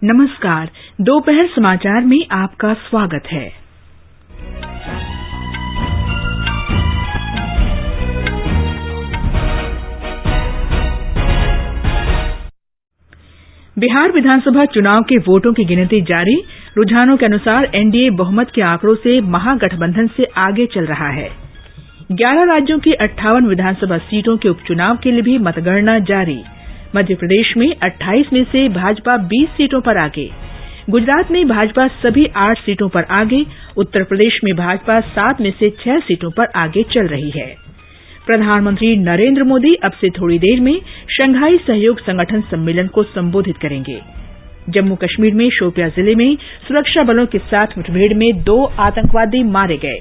नमस्कार, दोपहर समाचार में आपका स्वागत है। बिहार विधानसभा चुनाव के वोटों की गिनती जारी। रुझानों के अनुसार एनडीए बहुमत के आंकड़ों से महागठबंधन से आगे चल रहा है। 11 राज्यों की 58 विधानसभा सीटों के उपचुनाव के लिए भी मतगणना जारी। मध्य प्रदेश में 28 में से भाजपा 20 सीटों पर आगे। गुजरात में भाजपा सभी 8 सीटों पर आगे। उत्तर प्रदेश में भाजपा 7 में से 6 सीटों पर आगे चल रही है। प्रधानमंत्री नरेंद्र मोदी अब से थोड़ी देर में शंघाई सहयोग संगठन सम्मेलन को संबोधित करेंगे। जम्मू कश्मीर में शोपियां जिले में सुरक्षा बलों के साथ मुठभेड़ में 2 आतंकवादी मारे गए।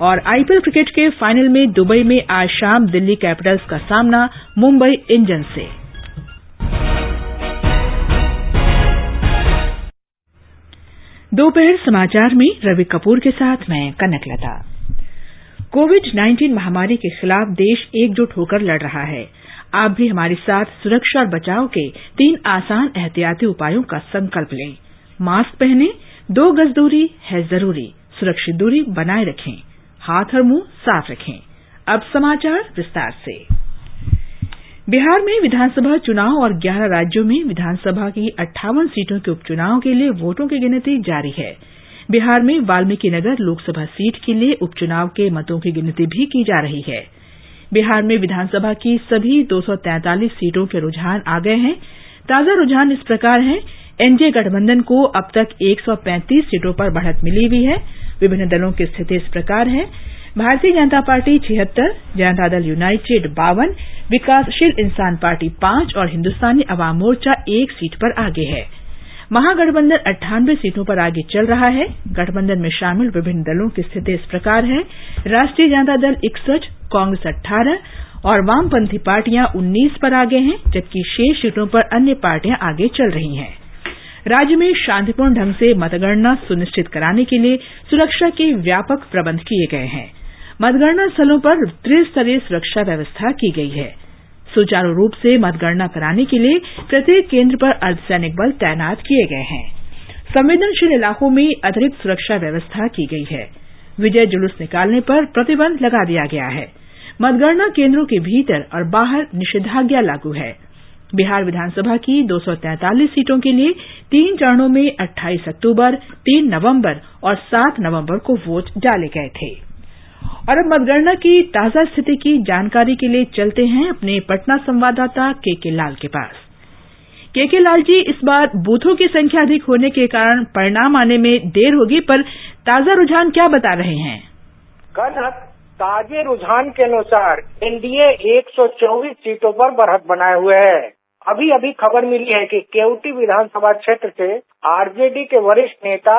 और आईपीएल क्रिकेट के फाइनल में दुबई में आज शाम दिल्ली कैपिटल्स का सामना मुंबई इंडियंस से। दोपहर समाचार में रवि कपूर के साथ मैं कनकलता। कोविड-19 महामारी के खिलाफ देश एकजुट होकर लड़ रहा है। आप भी हमारे साथ सुरक्षा और बचाव के 3 आसान एहतियाती उपायों का संकल्प लें। मास्क पहनें, 2 गज दूरी है जरूरी, सुरक्षित दूरी बनाए रखें, हाथ और मुंह साफ रखें। अब समाचार विस्तार से। बिहार में विधानसभा चुनाव और 11 राज्यों में विधानसभा की 58 सीटों के उपचुनाव के लिए वोटों की गिनती जारी है। बिहार में वाल्मीकिनगर लोकसभा सीट के लिए उपचुनाव के मतों की गिनती भी की जा रही है। बिहार में विधानसभा की सभी 243 सीटों के रुझान आ गए हैं। ताजा रुझान इस प्रकार है। एनडीए गठबंधन को अब तक 135 सीटों पर बढ़त मिली हुई है। विभिन्न दलों की स्थिति इस प्रकार है। भारतीय जनता पार्टी 76, जनता दल यूनाइटेड 52, विकासशील इंसान पार्टी 5 और हिंदुस्तानी अवाम मोर्चा 1 सीट पर आगे है। महागठबंधन 98 सीटों पर आगे चल रहा है। गठबंधन में शामिल विभिन्न दलों की स्थिति इस प्रकार है। राष्ट्रीय जनता दल 61, कांग्रेस 18 और वामपंथी पार्टियां 19 पर आगे हैं, जबकि शेष सीटों पर अन्य पार्टियां आगे चल रही हैं। राज्य में शांतिपूर्ण ढंग से मतगणना सुनिश्चित कराने के लिए सुरक्षा के व्यापक प्रबंध किए गए हैं। मतगणना स्थलों पर त्रिस्तरीय सुरक्षा व्यवस्था की गई है। सुचारू रूप से मतगणना कराने के लिए प्रत्येक केंद्र पर अर्धसैनिक बल तैनात किए गए हैं। संवेदनशील इलाकों में अतिरिक्त सुरक्षा व्यवस्था की गई है। विजय जुलूस निकालने पर प्रतिबंध लगा दिया गया है। मतगणना केंद्रों के भीतर और बाहर निषेधाज्ञा लागू है। बिहार विधानसभा की 243 सीटों के लिए 3 चरणों में 28 अक्टूबर, 3 नवंबर और 7 नवंबर को वोट डाले गए थे। और अब मतगणना की ताजा स्थिति की जानकारी के लिए चलते हैं अपने पटना संवाददाता केके लाल के पास। केके लाल जी, इस बार बूथों की संख्या अधिक होने के कारण परिणाम आने में देर होगी, पर ताजा रुझान क्या बता रहे हैं? कनक, ताजे रुझान के अनुसार एनडीए 124 सीटों पर बढ़त बनाए हुए है। अभी खबर मिली है कि केवटी विधानसभा क्षेत्र से आरजेडी के वरिष्ठ नेता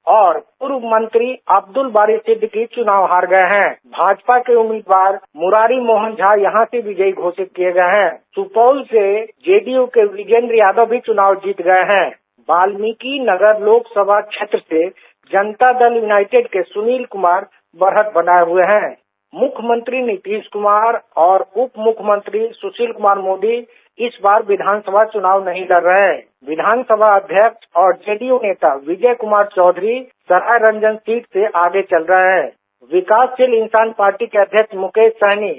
और पूर्व मंत्री अब्दुल बारी सिद्दीकी चुनाव हार गए हैं। भाजपा के उम्मीदवार मुरारी मोहन झा यहां से विजयी घोषित किए गए हैं। सुपौल से जेडीयू के विजेंद्र यादव भी चुनाव जीत गए हैं। वाल्मीकि नगर लोकसभा क्षेत्र से जनता दल यूनाइटेड के सुनील कुमार बढ़त बनाए हुए हैं। मुख्यमंत्री नीतीश कुमार और उप मुख्यमंत्री सुशील कुमार मोदी इस बार विधानसभा चुनाव नहीं लड़ रहे। विधानसभा अध्यक्ष और जेडीयू नेता विजय कुमार चौधरी सराय रंजन सीट से आगे चल रहे हैं। विकासशील इंसान पार्टी के अध्यक्ष मुकेश सहनी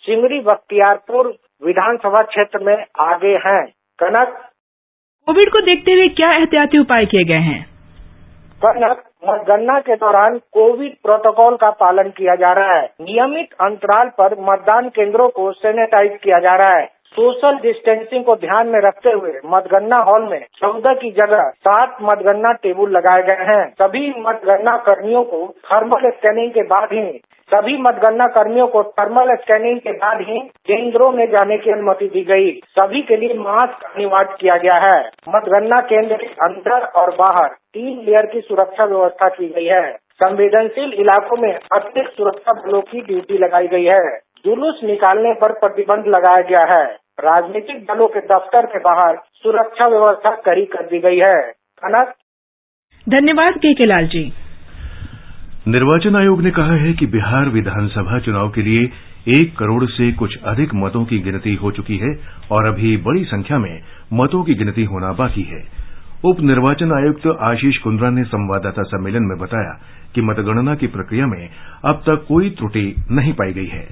सिमरी बख्तियारपुर विधानसभा क्षेत्र में आगे हैं। कनक, कोविड को देखते हुए क्या एहतियाती उपाय किए गए हैं? कनक, मतगणना के दौरान कोविड प्रोटोकॉल का पालन किया जा रहा है। नियमित अंतराल पर मतदान केंद्रों को सैनिटाइज किया जा रहा है। सोशल डिस्टेंसिंग को ध्यान में रखते हुए मतगणना हॉल में 14 की जगह 7 मतगणना टेबल लगाए गए हैं। सभी मतगणना कर्मियों को थर्मल स्कैनिंग के बाद ही केंद्रों में जाने की अनुमति दी गई। सभी के लिए मास्क अनिवार्य किया गया है। मतगणना केंद्र के अंदर और बाहर 3 लेयर की सुरक्षा व्यवस्था की गई है। संवेदनशील इलाकों में अतिरिक्त सुरक्षा बलों की ड्यूटी लगाई गई है। जुलूस निकालने पर प्रतिबंध लगाया गया है। राजनीतिक दलों के दफ्तर के बाहर सुरक्षा व्यवस्था कड़ी कर दी गई है। कनक, धन्यवाद केके लाल जी। निर्वाचन आयोग ने कहा है कि बिहार विधानसभा चुनाव के लिए 1 करोड़ से कुछ अधिक मतों की गिनती हो चुकी है और अभी बड़ी संख्या में मतों की गिनती होना बाकी है। उप निर्वाचन आयुक्त आशीष कुंद्रा ने संवाददाता सम्मेलन में बताया कि मतगणना की प्रक्रिया में अब तक कोई त्रुटि नहीं पाई गई है।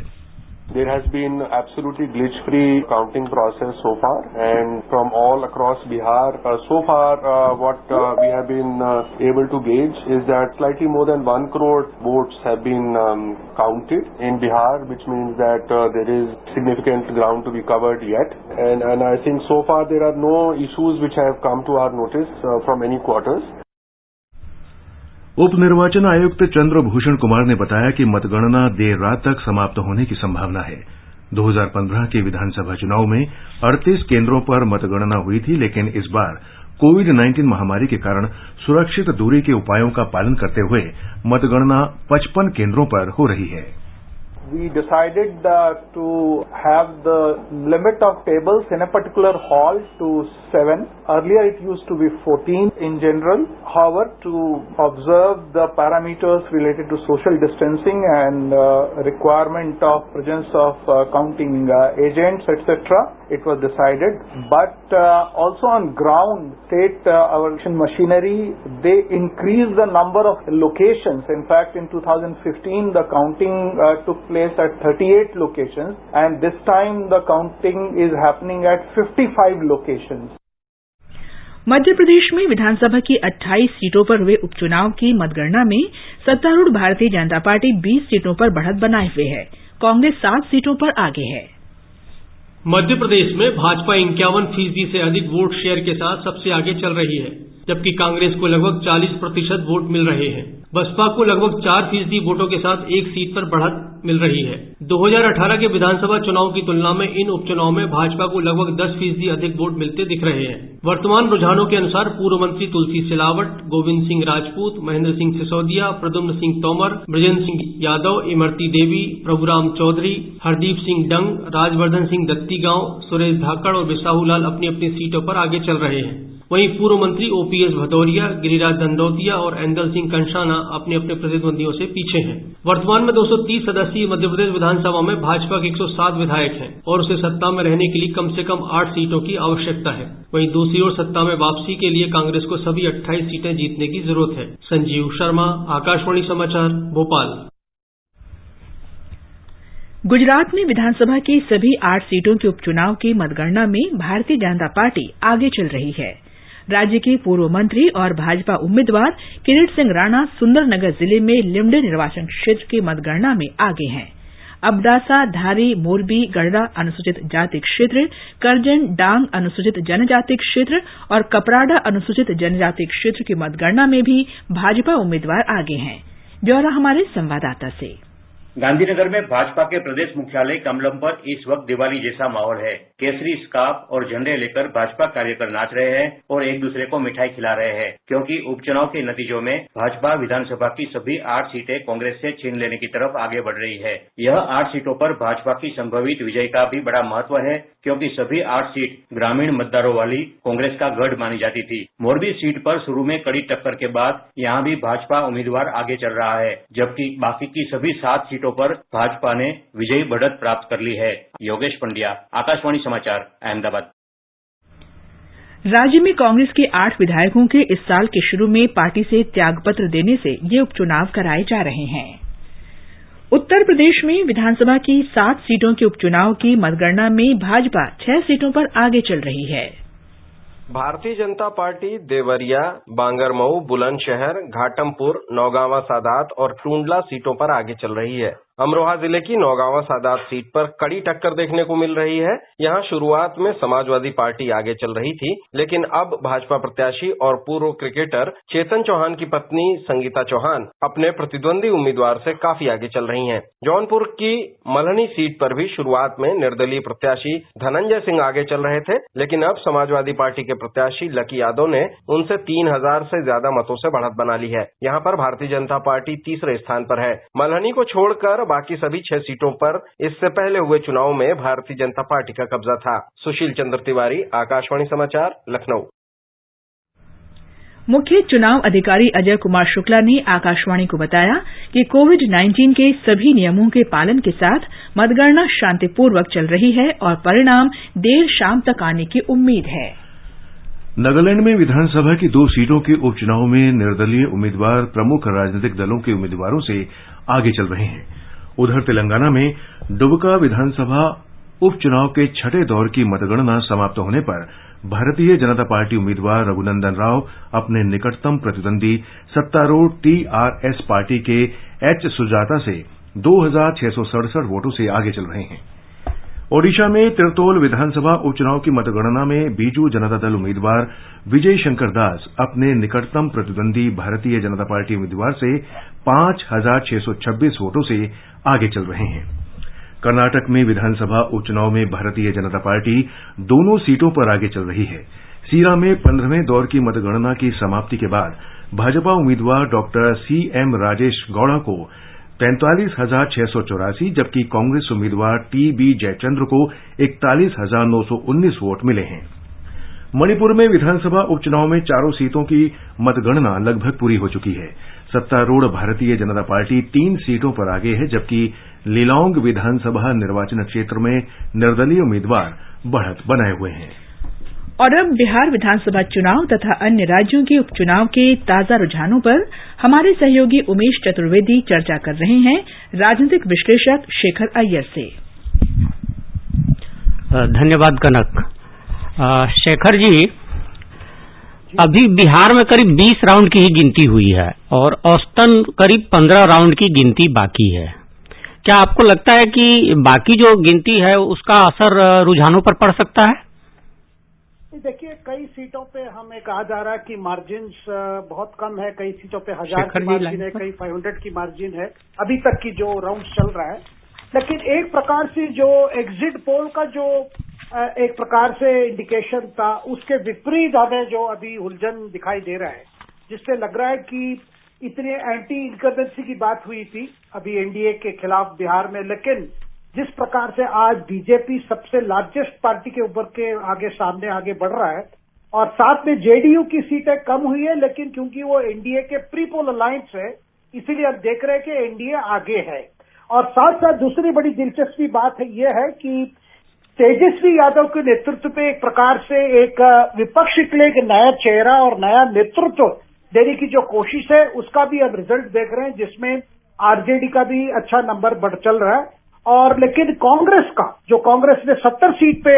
There has been absolutely glitch-free counting process so far, and from all across Bihar, so far what we have been able to gauge is that slightly more than 1 crore votes have been counted in Bihar, which means that there is significant ground to be covered yet. And I think so far there are no issues which have come to our notice from any quarters. उप निर्वाचन आयुक्त चंद्रभूषण कुमार ने बताया कि मतगणना देर रात तक समाप्त होने की संभावना है। 2015 के विधानसभा चुनाव में 38 केंद्रों पर मतगणना हुई थी, लेकिन इस बार कोविड-19 महामारी के कारण सुरक्षित दूरी के उपायों का पालन करते हुए मतगणना 55 केंद्रों पर हो रही है। We decided to have the limit of tables in a particular hall to 7. Earlier it used to be 14 in general. However, to observe the parameters related to social distancing and requirement of presence of counting agents, etc., it was decided. But also on ground, state our election machinery, they increased the number of locations. In fact, in 2015, the counting took place at 38 locations, and this time the counting is happening at 55 locations. Madhya Pradesh में विधानसभा की 28 सीटों पर हुए उपचुनाव की मतगणना में सत्तारूढ़ भारतीय जनता पार्टी 20 सीटों पर बढ़त बनाए हुए है। कांग्रेस 7 सीटों पर आगे है। मध्य प्रदेश में भाजपा 51% से अधिक वोट शेयर के साथ सबसे आगे चल रही है, जबकि कांग्रेस को लगभग 40% वोट मिल रहे हैं। बसपा को लगभग 4% वोटों के साथ एक सीट पर बढ़त मिल रही है। 2018 के विधानसभा चुनाव की तुलना में इन उपचुनाव में भाजपा को लगभग 10% अधिक वोट मिलते दिख रहे हैं। वर्तमान रुझानों के अनुसार पूर्व मंत्री तुलसी सिलावट, गोविंद सिंह राजपूत, महेंद्र सिंह सिसोदिया, प्रद्युम्न सिंह तोमर, बृजेंद्र सिंह यादव, इमरती देवी, प्रभुराम चौधरी, हरदीप सिंह डंग, राजवर्धन सिंह दत्तीगांव, सुरेश धाकड़ और बिसाहूलाल अपनी अपनी सीटों पर आगे चल रहे हैं। वहीं पूर्व मंत्री ओपीएस भदौरिया, गिरिराज दंडौतिया और एंदल सिंह कंषाना अपने अपने प्रतिद्वंदियों से पीछे हैं। वर्तमान में 230 सदस्यीय मध्य प्रदेश विधानसभा में भाजपा के 107 विधायक हैं और उसे सत्ता में रहने के लिए कम से कम 8 सीटों की आवश्यकता है। वहीं दूसरी ओर सत्ता में वापसी के लिए कांग्रेस को सभी 28 सीटें जीतने की जरूरत है। संजीव शर्मा, आकाशवाणी समाचार, भोपाल। गुजरात में विधानसभा की सभी 8 सीटों के उपचुनाव की मतगणना में भारतीय जनता पार्टी आगे चल रही है। राज्य के पूर्व मंत्री और भाजपा उम्मीदवार किरीट सिंह राणा सुंदरनगर जिले में लिमडे निर्वाचन क्षेत्र की मतगणना में आगे हैं। अबडासा, धारी, मोरबी, गढ़ड़ा अनुसूचित जाति क्षेत्र, करजन, डांग अनुसूचित जनजाति क्षेत्र और कपराडा अनुसूचित जनजाति क्षेत्र की मतगणना में भी भाजपा उम्मीदवार आगे हैं। ब्यौरा हमारे संवाददाता से। गांधीनगर में भाजपा के प्रदेश मुख्यालय कमलम पर इस वक्त दिवाली जैसा माहौल है। केसरी स्कार्फ और झंडे लेकर भाजपा कार्यकर्ता नाच रहे हैं और एक दूसरे को मिठाई खिला रहे हैं, क्योंकि उपचुनाव के नतीजों में भाजपा विधानसभा की सभी 8 सीटें कांग्रेस से छीन लेने की तरफ आगे बढ़ रही है। यह 8 सीटों पर भाजपा की संभवित विजय का भी बड़ा महत्व है, क्योंकि सभी 8 सीट ग्रामीण मतदारों वाली कांग्रेस का गढ़ मानी जाती थी। मोरबी सीट पर शुरू में कड़ी टक्कर के बाद यहां भी भाजपा उम्मीदवार आगे चल रहा है, जबकि बाकी की सभी 7 सीटों पर भाजपा ने विजयी बढ़त प्राप्त कर ली है। योगेश पंड्या, आकाशवाणी समाचार, अहमदाबाद। राज्य में कांग्रेस के 8 विधायकों के इस साल के शुरू में पार्टी से त्यागपत्र देने से ये उपचुनाव कराए जा रहे हैं। उत्तर प्रदेश में विधानसभा की 7 सीटों के उपचुनाव की मतगणना में भाजपा 6 सीटों पर आगे चल रही है। भारतीय जनता पार्टी देवरिया, बांगरमऊ, बुलंदशहर, घाटमपुर, नौगांवा सादात और टूंडला सीटों पर आगे चल रही है। अमरोहा जिले की नौगांवा सादात सीट पर कड़ी टक्कर देखने को मिल रही है। यहां शुरुआत में समाजवादी पार्टी आगे चल रही थी, लेकिन अब भाजपा प्रत्याशी और पूर्व क्रिकेटर चेतन चौहान की पत्नी संगीता चौहान अपने प्रतिद्वंदी उम्मीदवार से काफी आगे चल रही हैं। जौनपुर की मल्हनी सीट पर भी शुरुआत में निर्दलीय प्रत्याशी धनंजय सिंह आगे चल रहे थे, लेकिन अब समाजवादी पार्टी के प्रत्याशी लकी यादव ने उनसे 3000 से ज्यादा मतों से बढ़त बना ली है। यहाँ पर भारतीय जनता पार्टी तीसरे स्थान पर है। मल्हनी को छोड़कर बाकी सभी 6 सीटों पर इससे पहले हुए चुनाव में भारतीय जनता पार्टी का कब्जा था। सुशील चंद्र तिवारी, आकाशवाणी समाचार, लखनऊ। मुख्य चुनाव अधिकारी अजय कुमार शुक्ला ने आकाशवाणी को बताया कि कोविड-19 के सभी नियमों के पालन के साथ मतगणना शांतिपूर्वक चल रही है और परिणाम देर शाम तक आने की उम्मीद है। नागालैंड में विधानसभा की 2 सीटों के उपचुनाव में निर्दलीय उम्मीदवार प्रमुख राजनीतिक दलों के उम्मीदवारों से आगे चल रहे हैं। उधर तेलंगाना में डुबका विधानसभा उपचुनाव के 6ठे दौर की मतगणना समाप्त होने पर भारतीय जनता पार्टी उम्मीदवार रघुनंदन राव अपने निकटतम प्रतिद्वंदी सत्तारूढ़ टीआरएस पार्टी के एच सुजाता से 2667 वोटों से आगे चल रहे हैं। ओडिशा में तिरतोल विधानसभा उपचुनाव की मतगणना में बीजू जनता दल उम्मीदवार विजय शंकर दास अपने निकटतम प्रतिद्वंदी भारतीय जनता पार्टी उम्मीदवार से 5626 वोटों से आगे चल रहे हैं। कर्नाटक में विधानसभा उपचुनाव में भारतीय जनता पार्टी दोनों सीटों पर आगे चल रही है। सीरा में 15वें दौर की मतगणना की समाप्ति के बाद भाजपा उम्मीदवार डॉक्टर सीएम राजेश गौड़ा को 45,684 जबकि कांग्रेस उम्मीदवार टीबी जयचंद्र को 41,919 वोट मिले हैं। मणिपुर में विधानसभा उपचुनाव में चारों सीटों की मतगणना लगभग पूरी हो चुकी है। सत्तारूढ़ भारतीय जनता पार्टी 3 सीटों पर आगे है जबकि लिलोंग विधानसभा निर्वाचन क्षेत्र में निर्दलीय उम्मीदवार बढ़त बनाए हुए हैं। और अब बिहार विधानसभा चुनाव तथा अन्य राज्यों के उपचुनाव के ताजा रुझानों पर हमारे सहयोगी उमेश चतुर्वेदी चर्चा कर रहे हैं राजनीतिक विश्लेषक शेखर अय्यर से। धन्यवाद कनक। शेखर जी, अभी बिहार में करीब 20 राउंड की ही गिनती हुई है और औसतन करीब 15 राउंड की गिनती बाकी है। क्या आपको लगता है कि बाकी जो गिनती है उसका असर रुझानों पर पड़ सकता है? देखिए, कई सीटों पे हमें कहा जा रहा है कि मार्जिन्स बहुत कम है, कई सीटों पे 1000 की मार्जिन है, कई 500 की मार्जिन है अभी तक की जो राउंड चल रहा है। लेकिन एक प्रकार से जो एग्जिट पोल का जो एक प्रकार से इंडिकेशन था उसके विपरीत हमें जो अभी उलझन दिखाई दे रहा है, जिससे लग रहा है कि इतनी एंटी इनकम्बेंसी की बात हुई थी अभी एनडीए के खिलाफ बिहार में, लेकिन जिस प्रकार से आज बीजेपी सबसे लार्जेस्ट पार्टी के ऊपर के सामने आगे बढ़ रहा है और साथ में जेडीयू की सीटें कम हुई है, लेकिन क्योंकि वो एनडीए के प्री पोल अलायंस है इसीलिए अब देख रहे हैं कि एनडीए आगे है। और साथ साथ दूसरी बड़ी दिलचस्पी बात है यह है कि तेजस्वी यादव के नेतृत्व पे एक प्रकार से एक विपक्ष के लिए एक नया चेहरा और नया नेतृत्व देने की जो कोशिश है उसका भी अब रिजल्ट देख रहे हैं, जिसमें आरजेडी का भी अच्छा नंबर बढ़ चल रहा है। और लेकिन कांग्रेस का जो कांग्रेस ने 70 सीट पे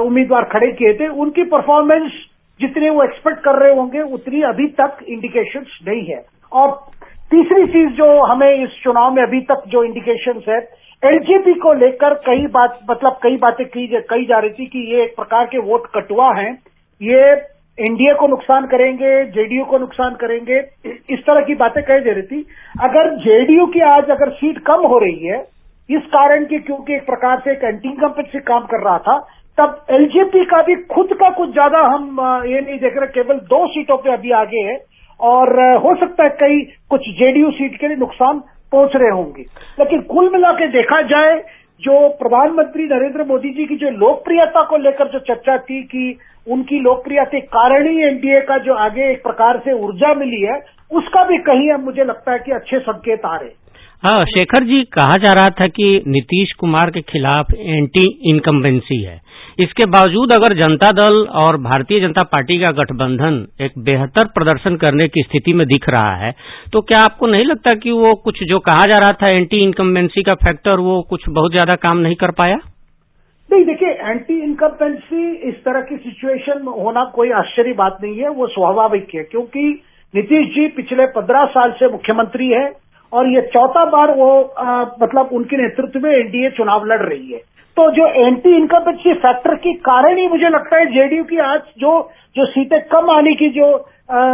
उम्मीदवार खड़े किए थे उनकी परफॉर्मेंस जितने वो एक्सपेक्ट कर रहे होंगे उतनी अभी तक इंडिकेशंस नहीं है। और तीसरी चीज जो हमें इस चुनाव में अभी तक जो इंडिकेशंस है, एलजेपी को लेकर कई बातें कही जा रही थी कि ये एक प्रकार के वोट कटुआ हैं, ये एनडीए को नुकसान करेंगे, जेडीयू को नुकसान करेंगे, इस तरह की बातें कही जा रही थी। अगर जेडीयू की आज अगर सीट कम हो रही है इस कारण की क्योंकि एक प्रकार से एक एंटी इनकम्बेंसी काम कर रहा था, तब एलजेपी का भी खुद का कुछ ज्यादा हम ये नहीं देख रहे, केवल 2 सीटों पे अभी आगे है और हो सकता है कई कुछ जेडीयू सीट के लिए नुकसान पहुंच रहे होंगे। लेकिन कुल मिला के देखा जाए जो प्रधानमंत्री नरेंद्र मोदी जी की जो लोकप्रियता को लेकर जो चर्चा थी कि उनकी लोकप्रियता के कारण ही एनडीए का जो आगे एक प्रकार से ऊर्जा मिली है, उसका भी कहीं अब मुझे लगता है कि अच्छे संकेत आ रहे हैं। हाँ शेखर जी, कहा जा रहा था कि नीतीश कुमार के खिलाफ एंटी इनकम्बेंसी है, इसके बावजूद अगर जनता दल और भारतीय जनता पार्टी का गठबंधन एक बेहतर प्रदर्शन करने की स्थिति में दिख रहा है, तो क्या आपको नहीं लगता कि वो कुछ जो कहा जा रहा था एंटी इनकम्बेंसी का फैक्टर वो कुछ बहुत ज्यादा काम नहीं कर पाया? नहीं, देखिए, एंटी इनकम्बेंसी इस तरह की सिचुएशन होना कोई आश्चर्य बात नहीं है, वो स्वाभाविक है क्योंकि नीतीश जी पिछले 15 साल से मुख्यमंत्री है और ये 4था बार वो उनके नेतृत्व में एनडीए चुनाव लड़ रही है। तो जो एंटी इनकम्बेंसी फैक्टर के कारण ही मुझे लगता है जेडीयू की आज जो सीटें कम आने की जो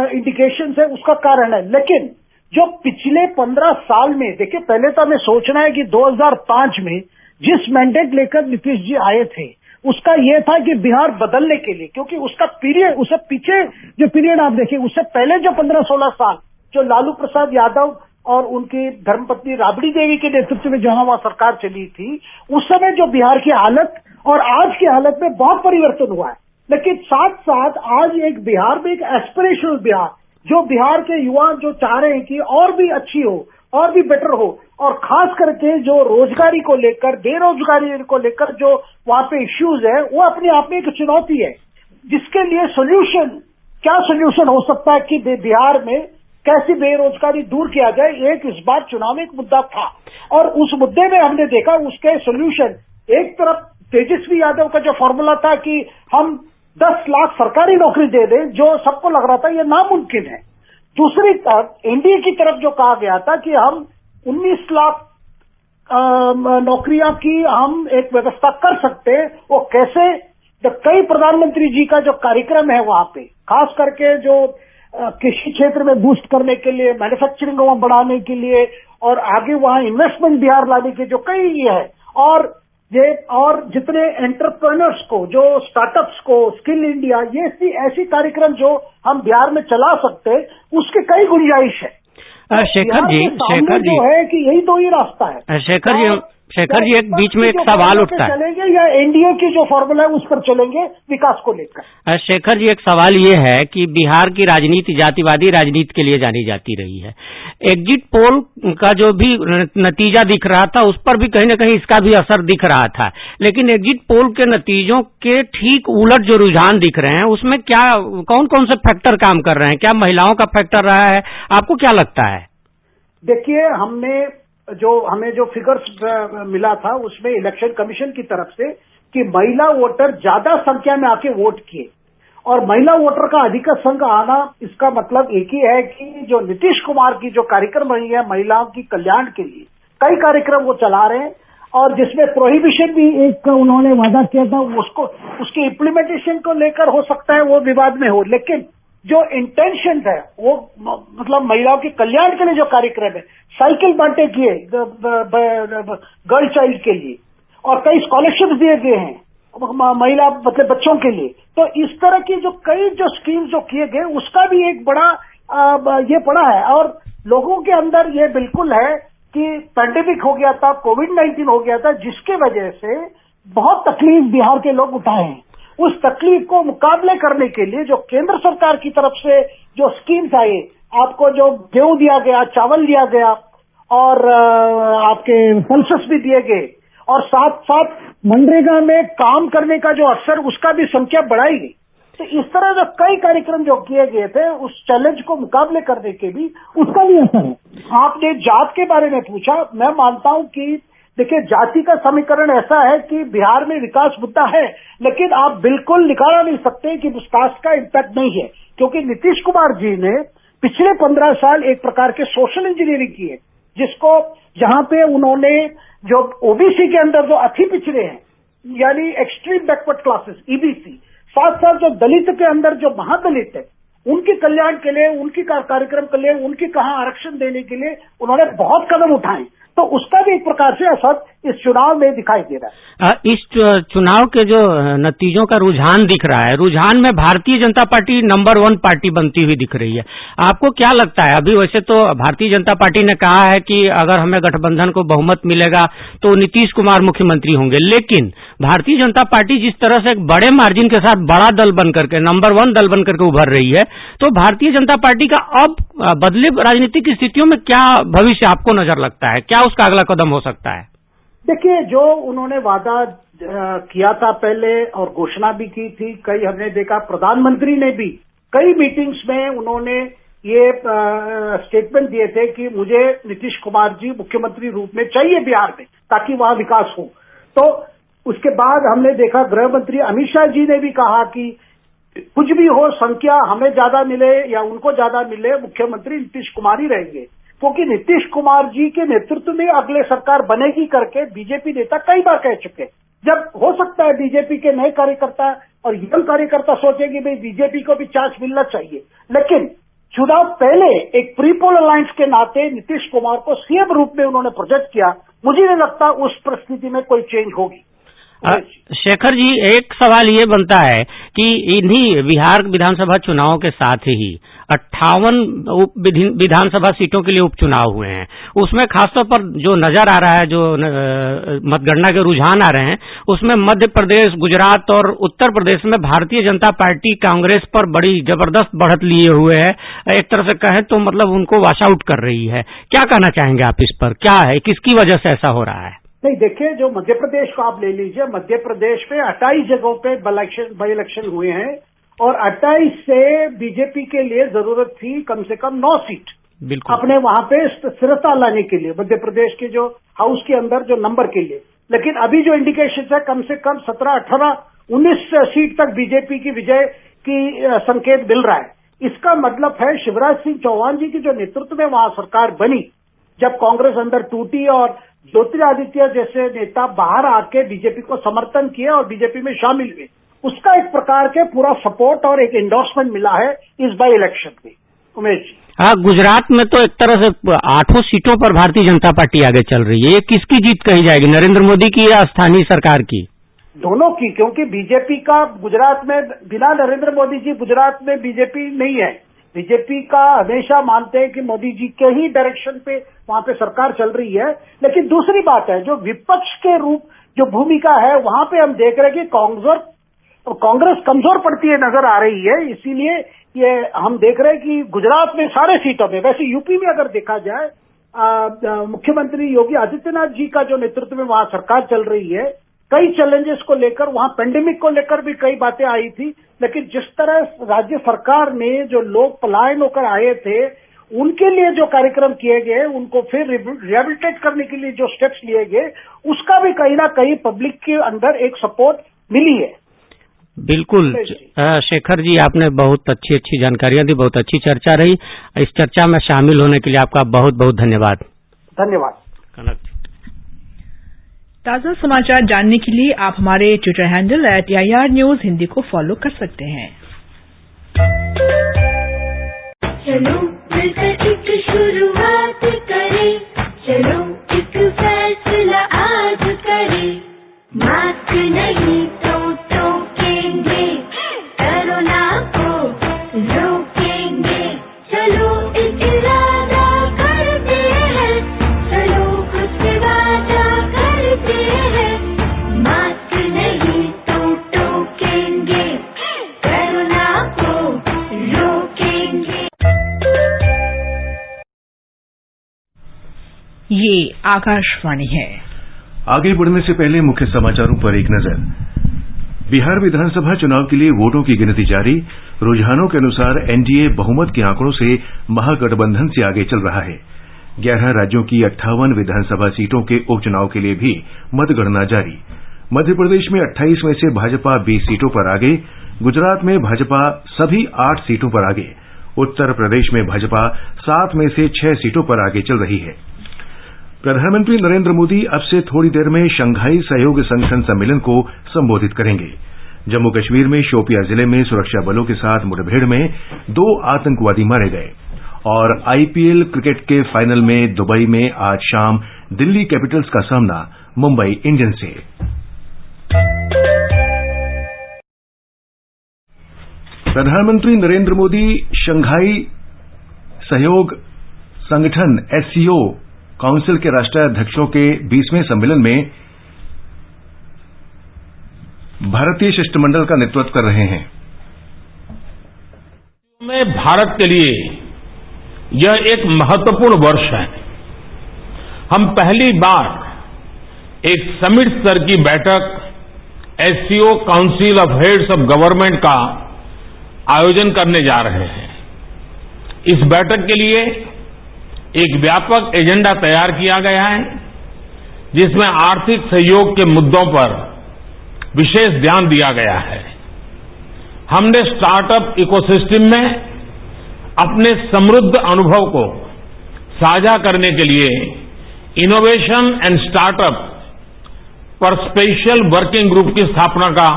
इंडिकेशंस है उसका कारण है। लेकिन जो पिछले 15 साल में देखिए, पहले तो हमें सोचना है कि 2005 में जिस मैंडेट लेकर नीतीश जी आए थे उसका ये था कि बिहार बदलने के लिए, क्योंकि उसका पीरियड, उससे पीछे जो पीरियड आप देखिए, उससे पहले जो 15-16 साल जो लालू प्रसाद यादव और उनकी धर्मपत्नी राबड़ी देवी के नेतृत्व में जहां वहां सरकार चली थी, उस समय जो बिहार की हालत और आज की हालत में बहुत परिवर्तन हुआ है। लेकिन साथ साथ आज एक बिहार में एक एस्पिरेशनल बिहार, जो बिहार के युवा जो चाह रहे हैं कि और भी अच्छी हो और भी बेटर हो, और खास करके जो रोजगारी को लेकर, बेरोजगारी को लेकर जो वहां पे इश्यूज है वो अपने आप में एक चुनौती है। जिसके लिए क्या सोल्यूशन हो सकता है कि बिहार में कैसी बेरोजगारी दूर किया जाए, एक इस बार चुनाव में एक मुद्दा था और उस मुद्दे में हमने देखा उसके सोल्यूशन, एक तरफ तेजस्वी यादव का जो फॉर्मूला था कि हम 10 लाख सरकारी नौकरी दे दें, जो सबको लग रहा था ये नामुमकिन है। दूसरी तरफ एनडीए की तरफ जो कहा गया था कि हम 19 लाख नौकरियां की हम एक व्यवस्था कर सकते हैं, वो कैसे, जब कई प्रधानमंत्री जी का जो कार्यक्रम है वहां पे, खास करके जो कृषि क्षेत्र में बूस्ट करने के लिए, मैन्युफैक्चरिंग को बढ़ाने के लिए और आगे वहां इन्वेस्टमेंट बिहार लाने के जो कई ये है, और जितने एंटरप्रेन्योर्स को, जो स्टार्टअप्स को, स्किल इंडिया, ये ऐसी कार्यक्रम जो हम बिहार में चला सकते हैं, उसकी कई गुंजाइश है। शेखर जी जो है कि यही तो ही रास्ता है। शेखर जी एक बीच में एक सवाल उठता है, चलेंगे या एनडीए की जो फॉर्मूला है उस पर चलेंगे विकास को लेकर? शेखर जी एक सवाल ये है कि बिहार की राजनीति जातिवादी राजनीति के लिए जानी जाती रही है। एग्जिट पोल का जो भी नतीजा दिख रहा था उस पर भी कहीं न कहीं इसका भी असर दिख रहा था, लेकिन एग्जिट पोल के नतीजों के ठीक उलट जो रुझान दिख रहे हैं उसमें क्या कौन कौन से फैक्टर काम कर रहे हैं? क्या महिलाओं का फैक्टर रहा है? आपको क्या लगता है? देखिए, हमें जो फिगर्स मिला था उसमें इलेक्शन कमीशन की तरफ से कि महिला वोटर ज्यादा संख्या में आके वोट किए, और महिला वोटर का अधिक संख्या आना, इसका मतलब एक ही है कि जो नीतीश कुमार की जो कार्यक्रम रही है महिलाओं की कल्याण के लिए, कई कार्यक्रम वो चला रहे हैं, और जिसमें प्रोहिबिशन भी एक उन्होंने वादा किया था, उसके इम्प्लीमेंटेशन को लेकर हो सकता है वो विवाद में हो, लेकिन जो इंटेंशन है वो मतलब महिलाओं के कल्याण के लिए जो कार्यक्रम है, साइकिल बांटे किए गर्ल चाइल्ड के लिए, और कई स्कॉलरशिप दिए गए हैं महिला मतलब बच्चों के लिए, तो इस तरह की जो कई जो स्कीम जो किए गए उसका भी एक बड़ा ये पड़ा है। और लोगों के अंदर ये बिल्कुल है कि पैंडेमिक हो गया था, कोविड-19 हो गया था, जिसके वजह से बहुत तकलीफ बिहार के लोग उठाए हैं। उस तकलीफ को मुकाबले करने के लिए जो केंद्र सरकार की तरफ से जो स्कीम्स आई, आपको जो गेहूं दिया गया, चावल दिया गया, और आपके पल्सेस भी दिए गए, और साथ साथ मनरेगा में काम करने का जो अवसर, उसका भी संख्या बढ़ाई गई। तो इस तरह जो कई कार्यक्रम जो किए गए थे उस चैलेंज को मुकाबले करने के भी उसका भी असर है। आपने जात के बारे में पूछा, मैं मानता हूं कि देखिए, जाति का समीकरण ऐसा है कि बिहार में विकास मुद्दा है, लेकिन आप बिल्कुल निकाला नहीं सकते कि विकास का इम्पैक्ट नहीं है, क्योंकि नीतीश कुमार जी ने पिछले 15 साल एक प्रकार के सोशल इंजीनियरिंग की है, जिसको जहां पे उन्होंने जो ओबीसी के अंदर जो अति पिछड़े हैं, यानी एक्सट्रीम बैकवर्ड क्लासेस ईबीसी, साथ साथ जो दलित के अंदर जो महादलित है, उनके कल्याण के लिए, उनके कार्यक्रम के लिए, उनके कहां आरक्षण देने के लिए उन्होंने बहुत कदम उठाए, तो उसका भी एक प्रकार से असर इस चुनाव में दिखाई दे रहा है। इस चुनाव के जो नतीजों का रुझान दिख रहा है, रुझान में Bharatiya Janata party number 1 party बनती हुई दिख रही है। आपको क्या लगता है? अभी वैसे तो भारतीय जनता पार्टी ने कहा है कि अगर हमें गठबंधन को बहुमत मिलेगा तो नीतीश कुमार मुख्यमंत्री होंगे, लेकिन भारतीय जनता पार्टी जिस तरह से एक बड़े मार्जिन के साथ बड़ा दल बनकर के, नंबर 1 दल बनकर के उभर रही है, तो भारतीय जनता पार्टी का अब बदले राजनीतिक स्थितियों में क्या भविष्य आपको नजर लगता है? क्या उसका अगला कदम हो सकता है? देखिए, जो उन्होंने वादा किया था पहले और घोषणा भी की थी, कई हमने देखा प्रधानमंत्री ने भी कई मीटिंग्स में उन्होंने ये स्टेटमेंट दिए थे कि मुझे नीतीश कुमार जी मुख्यमंत्री रूप में चाहिए बिहार में, ताकि वहां विकास हो। तो उसके बाद हमने देखा गृह मंत्री अमित शाह जी ने भी कहा कि कुछ भी हो, संख्या हमें ज्यादा मिले या उनको ज्यादा मिले, मुख्यमंत्री नीतीश कुमार ही रहेंगे, क्योंकि नीतीश कुमार जी के नेतृत्व में अगले सरकार बनेगी करके बीजेपी नेता कई बार कह चुके। जब हो सकता है बीजेपी के नए कार्यकर्ता और यंग कार्यकर्ता सोचेंगे भाई बीजेपी को भी चांस मिलना चाहिए, लेकिन चुनाव पहले एक प्री पोल अलायंस के नाते नीतीश कुमार को सीएम रूप में उन्होंने प्रोजेक्ट किया। मुझे नहीं लगता उस परिस्थिति में कोई चेंज होगी। शेखर जी, एक सवाल ये बनता है कि इन्हीं बिहार विधानसभा चुनावों के साथ ही 58 विधानसभा सीटों के लिए उपचुनाव हुए हैं। उसमें खासतौर पर जो नजर आ रहा है, जो मतगणना के रुझान आ रहे हैं, उसमें मध्य प्रदेश, गुजरात और उत्तर प्रदेश में भारतीय जनता पार्टी कांग्रेस पर बड़ी जबरदस्त बढ़त लिए हुए है। एक तरह से कहें तो मतलब उनको वॉश आउट कर रही है। क्या कहना चाहेंगे आप इस पर? क्या है, किसकी वजह से ऐसा हो रहा है? नहीं, देखिए, जो मध्य प्रदेश को आप ले लीजिए, मध्य प्रदेश में 28 जगहों पे बाई इलेक्शन हुए हैं और 28 से बीजेपी के लिए जरूरत थी कम से कम 9 सीट अपने वहां पे स्थिरता लाने के लिए, मध्य प्रदेश के जो हाउस के अंदर जो नंबर के लिए। लेकिन अभी जो इंडिकेशन है कम से कम 17, 18, 19 सीट तक बीजेपी की विजय की संकेत मिल रहा है। इसका मतलब है शिवराज सिंह चौहान जी की जो नेतृत्व में वहां सरकार बनी, जब कांग्रेस अंदर टूटी और ज्योतिरादित्य जैसे नेता बाहर आके बीजेपी को समर्थन किए और बीजेपी में शामिल हुए, उसका एक प्रकार के पूरा सपोर्ट और एक एंडोर्समेंट मिला है इस बाई इलेक्शन में। उमेश जी, हाँ, गुजरात में तो एक तरह से 8 सीटों पर भारतीय जनता पार्टी आगे चल रही है। ये किसकी जीत कही जाएगी, नरेंद्र मोदी की या स्थानीय सरकार की? दोनों की, क्योंकि बीजेपी का गुजरात में बिना नरेंद्र मोदी जी गुजरात में बीजेपी नहीं है। बीजेपी का हमेशा मानते हैं कि मोदी जी के ही डायरेक्शन पे वहां पे सरकार चल रही है। लेकिन दूसरी बात है, जो विपक्ष के रूप जो भूमिका है वहां पे हम देख रहे हैं कि कांग्रेस कमजोर पड़ती है नजर आ रही है। इसीलिए ये हम देख रहे हैं कि गुजरात में सारे सीटों में, वैसे यूपी में अगर देखा जाए मुख्यमंत्री योगी आदित्यनाथ जी का जो नेतृत्व में वहां सरकार चल रही है, कई चैलेंजेस को लेकर, वहां पेंडेमिक को लेकर भी कई बातें आई थी। लेकिन जिस तरह राज्य सरकार ने जो लोग पलायन होकर आए थे उनके लिए जो कार्यक्रम किए गए, उनको फिर रिहेबिलिटेट करने के लिए जो स्टेप्स लिए गए, उसका भी कहीं ना कहीं पब्लिक के अंदर एक सपोर्ट मिली है। बिल्कुल शेखर जी, आपने बहुत अच्छी जानकारियां दी, बहुत अच्छी चर्चा रही। इस चर्चा में शामिल होने के लिए आपका बहुत बहुत धन्यवाद। धन्यवाद। ताजा समाचार जानने के लिए आप हमारे Twitter handle @AIR News Hindi को फॉलो कर सकते हैं। चलो मिलकर एक शुरुआत करें, चलो एक फैसला आज करें, मास्क नहीं तो टोकेंगे, कोरोना को रोकेंगे, चलो एक इरादा करते हैं, चलो कुछ वादा करते हैं, मास्क नहीं तो टोकेंगे, कोरोना को रोकेंगे। ये आकाशवाणी है। आगे बढ़ने से पहले मुख्य समाचारों पर एक नजर। बिहार विधानसभा चुनाव के लिए वोटों की गिनती जारी। रुझानों के अनुसार एनडीए बहुमत के आंकड़ों से महागठबंधन से आगे चल रहा है। 11 राज्यों की 58 विधानसभा सीटों के उपचुनाव के लिए भी मतगणना जारी। मध्य प्रदेश में 28 में से भाजपा 20 सीटों पर आगे, गुजरात में भाजपा सभी 8 सीटों पर आगे, उत्तर प्रदेश में भाजपा 7 में से 6 सीटों पर आगे चल रही है। प्रधानमंत्री नरेंद्र मोदी अब से थोड़ी देर में शंघाई सहयोग संगठन सम्मेलन को संबोधित करेंगे। जम्मू कश्मीर में शोपियां जिले में सुरक्षा बलों के साथ मुठभेड़ में 2 आतंकवादी मारे गए। और आईपीएल क्रिकेट के फाइनल में दुबई में आज शाम दिल्ली कैपिटल्स का सामना मुंबई इंडियंस से। प्रधानमंत्री नरेंद्र मोदी शंघाई सहयोग संगठन SCO काउंसिल के राष्ट्राध्यक्षों के 20वें सम्मेलन में भारतीय शिष्टमंडल का नेतृत्व कर रहे हैं। में भारत के लिए यह एक महत्वपूर्ण वर्ष है। हम पहली बार एक समिट स्तर की बैठक SCO council of heads of government का आयोजन करने जा रहे हैं। इस बैठक के लिए एक व्यापक एजेंडा तैयार किया गया है, जिसमें आर्थिक सहयोग के मुद्दों पर विशेष ध्यान दिया गया है। हमने स्टार्टअप इकोसिस्टम में अपने समृद्ध अनुभव को साझा करने के लिए इनोवेशन एंड स्टार्टअप पर स्पेशल वर्किंग ग्रुप की स्थापना का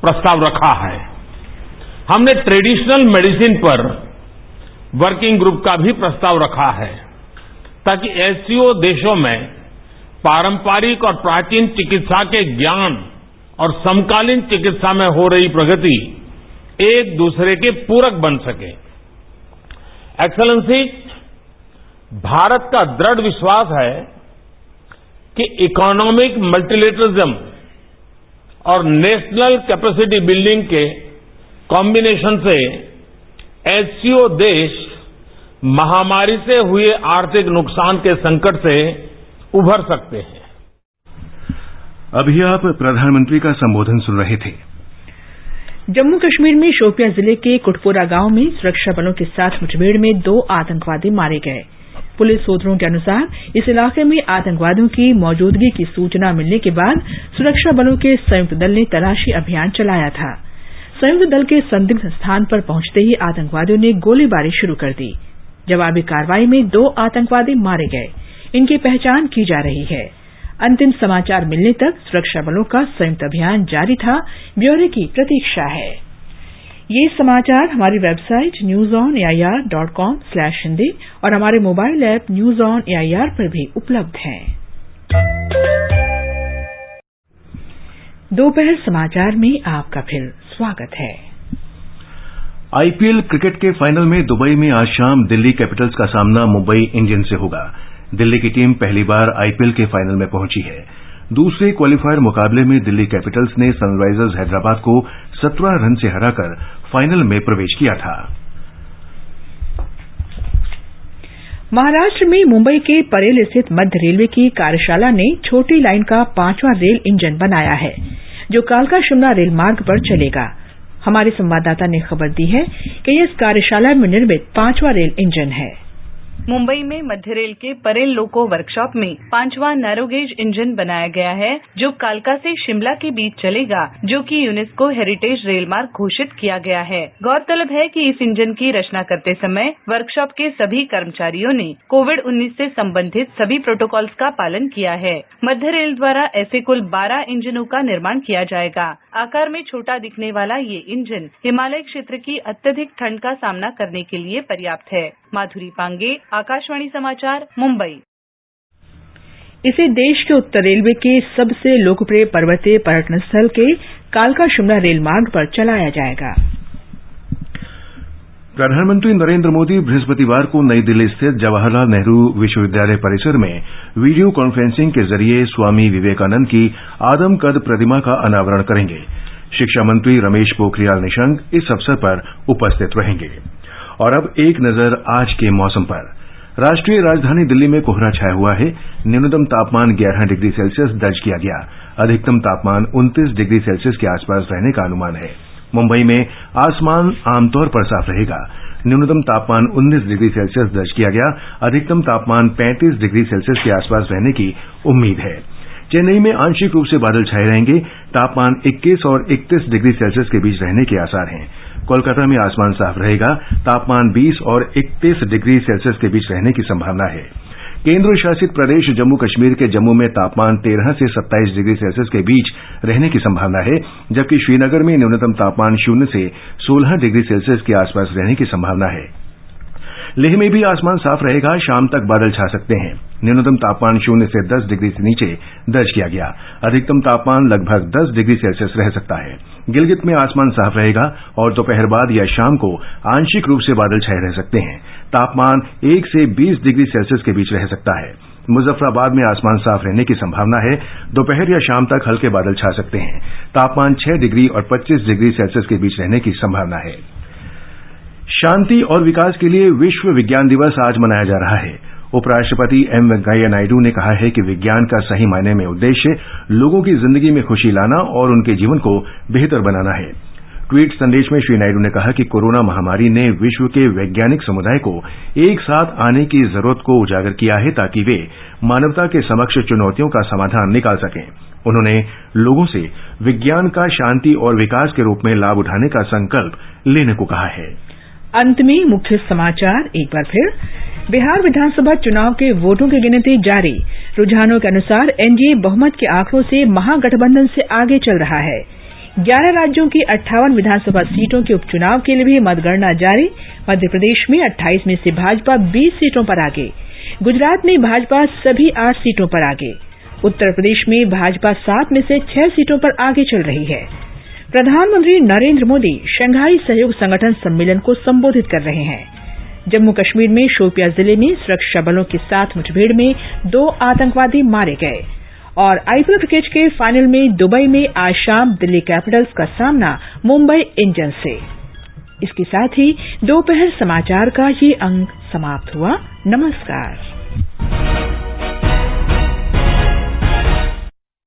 प्रस्ताव रखा है। हमने ट्रेडिशनल मेडिसिन पर वर्किंग ग्रुप का भी प्रस्ताव रखा है, ताकि SCO देशों में पारंपरिक और प्राचीन चिकित्सा के ज्ञान और समकालीन चिकित्सा में हो रही प्रगति एक दूसरे के पूरक बन सके। एक्सेलेंसी, भारत का दृढ़ विश्वास है कि इकोनॉमिक मल्टीलेटरिज्म और नेशनल कैपेसिटी बिल्डिंग के कॉम्बिनेशन से SCO देश महामारी से हुए आर्थिक नुकसान के संकट से उभर सकते हैं। अभी आप प्रधानमंत्री का संबोधन सुन रहे थे। जम्मू कश्मीर में शोपियां जिले के कुटपोरा गांव में सुरक्षा बलों के साथ मुठभेड़ में 2 आतंकवादी मारे गए। पुलिस सूत्रों के अनुसार इस इलाके में आतंकवादियों की मौजूदगी की सूचना मिलने के बाद सुरक्षा बलों के संयुक्त दल ने तलाशी अभियान चलाया था। संयुक्त दल के संदिग्ध स्थान पर पहुंचते ही आतंकवादियों ने गोलीबारी शुरू कर दी। जवाबी कार्रवाई में 2 आतंकवादी मारे गए। इनकी पहचान की जा रही है। अंतिम समाचार मिलने तक सुरक्षा बलों का संयुक्त अभियान जारी था। ब्यौरे की प्रतीक्षा है। ये समाचार हमारी वेबसाइट newsonair.com/hindi और हमारे mobile app news on AIR पर भी उपलब्ध हैं। दोपहर समाचार में आपका फिर स्वागत है। आईपीएल क्रिकेट के फाइनल में दुबई में आज शाम दिल्ली कैपिटल्स का सामना मुंबई इंडियंस से होगा। दिल्ली की टीम पहली बार आईपीएल के फाइनल में पहुंची है। दूसरे क्वालीफायर मुकाबले में दिल्ली कैपिटल्स ने सनराइजर्स हैदराबाद को 17 रन से हराकर फाइनल में प्रवेश किया था। महाराष्ट्र में मुंबई के परेल स्थित मध्य रेलवे की कार्यशाला ने छोटी लाइन का 5वां रेल इंजन बनाया है, जो कालका शिमला रेल मार्ग पर चलेगा। हमारे संवाददाता ने खबर दी है कि यह इस कार्यशाला में निर्मित 5वां रेल इंजन है। मुंबई में मध्य रेल के परेल लोको वर्कशॉप में 5वां नैरोगेज इंजन बनाया गया है, जो कालका से शिमला के बीच चलेगा, जो कि यूनेस्को हेरिटेज रेल मार्ग घोषित किया गया है। गौरतलब है कि इस इंजन की रचना करते समय वर्कशॉप के सभी कर्मचारियों ने कोविड-19 से संबंधित सभी प्रोटोकॉल्स का पालन किया है। मध्य रेल द्वारा ऐसे कुल 12 इंजनों का निर्माण किया जाएगा। आकार में छोटा दिखने वाला ये इंजन हिमालय क्षेत्र की अत्यधिक ठंड का सामना करने के लिए पर्याप्त है। माधुरी पांगे, आकाशवाणी समाचार, मुंबई। इसे देश के उत्तर रेलवे के सबसे लोकप्रिय पर्वतीय पर्यटन स्थल के कालका शिमला रेल मार्ग पर चलाया जाएगा। प्रधानमंत्री नरेंद्र मोदी बृहस्पतिवार को नई दिल्ली स्थित जवाहरलाल नेहरू विश्वविद्यालय परिसर में वीडियो कॉन्फ्रेंसिंग के जरिए स्वामी विवेकानंद की आदमकद प्रतिमा का अनावरण करेंगे। शिक्षा मंत्री रमेश पोखरियाल निशंक इस अवसर पर उपस्थित रहेंगे। और अब एक नजर आज के मौसम पर। राष्ट्रीय राजधानी दिल्ली में कोहरा छाया हुआ है। न्यूनतम तापमान 11 डिग्री सेल्सियस दर्ज किया गया। अधिकतम तापमान 29 डिग्री सेल्सियस के आसपास रहने का अनुमान है। मुंबई में आसमान आमतौर पर साफ रहेगा। न्यूनतम तापमान 19 डिग्री सेल्सियस दर्ज किया गया। अधिकतम तापमान 35 डिग्री सेल्सियस के आसपास रहने की उम्मीद है। चेन्नई में आंशिक रूप से बादल छाए रहेंगे। तापमान 21 और 31 डिग्री सेल्सियस के बीच रहने के आसार हैं। कोलकाता में आसमान साफ रहेगा। तापमान 20 और 31 डिग्री सेल्सियस के बीच रहने की संभावना है। केंद्र शासित प्रदेश जम्मू कश्मीर के जम्मू में तापमान 13 से 27 डिग्री सेल्सियस के बीच रहने की संभावना है, जबकि श्रीनगर में न्यूनतम तापमान 0 से 16 डिग्री सेल्सियस के आसपास रहने की संभावना है। लेह में भी आसमान साफ रहेगा। शाम तक बादल छा सकते हैं। न्यूनतम तापमान 0 से 10 डिग्री से नीचे दर्ज किया गया। अधिकतम तापमान लगभग 10 डिग्री सेल्सियस रह सकता है। गिलगित में आसमान साफ रहेगा और दोपहर बाद या शाम को आंशिक रूप से बादल छाए रह सकते हैं। तापमान 1 से 20 डिग्री सेल्सियस के बीच रह सकता है। मुजफ्फराबाद में आसमान साफ रहने की संभावना है। दोपहर या शाम तक हल्के बादल छा सकते हैं। तापमान 6 डिग्री और 25 डिग्री सेल्सियस के बीच रहने की संभावना है। शांति और विकास के लिए विश्व विज्ञान दिवस आज मनाया जा रहा है। उपराष्ट्रपति एम वेंकैया नायडू ने कहा है कि विज्ञान का सही मायने में उद्देश्य लोगों की जिंदगी में खुशी लाना और उनके जीवन को बेहतर बनाना है। ट्वीट संदेश में श्री नायडू ने कहा कि कोरोना महामारी ने विश्व के वैज्ञानिक समुदाय को एक साथ आने की जरूरत को उजागर किया है, ताकि वे मानवता के समक्ष चुनौतियों का समाधान निकाल सकें। उन्होंने लोगों से विज्ञान का शांति और विकास के रूप में लाभ उठाने का संकल्प लेने को कहा है। अंत में मुख्य समाचार एक बार फिर। बिहार विधानसभा चुनाव के वोटों की गिनती जारी। रुझानों के अनुसार एनडीए बहुमत के आंकड़ों से महागठबंधन से आगे चल रहा है। 11 राज्यों की 58 विधानसभा सीटों के उपचुनाव के लिए भी मतगणना जारी। मध्य प्रदेश में 28 में से भाजपा 20 सीटों पर आगे। गुजरात में भाजपा सभी 8 सीटों पर आगे। उत्तर प्रदेश में भाजपा 7 में से 6 सीटों पर आगे चल रही है। प्रधानमंत्री नरेंद्र मोदी शंघाई सहयोग संगठन सम्मेलन को संबोधित कर रहे हैं। जम्मू कश्मीर में शोपियां जिले में सुरक्षा बलों के साथ मुठभेड़ में 2 आतंकवादी मारे गए। और आईपीएल क्रिकेट के फाइनल में दुबई में आज शाम दिल्ली कैपिटल्स का सामना मुंबई इंडियंस से। इसके साथ ही दोपहर समाचार का ये अंक समाप्त हुआ। नमस्कार।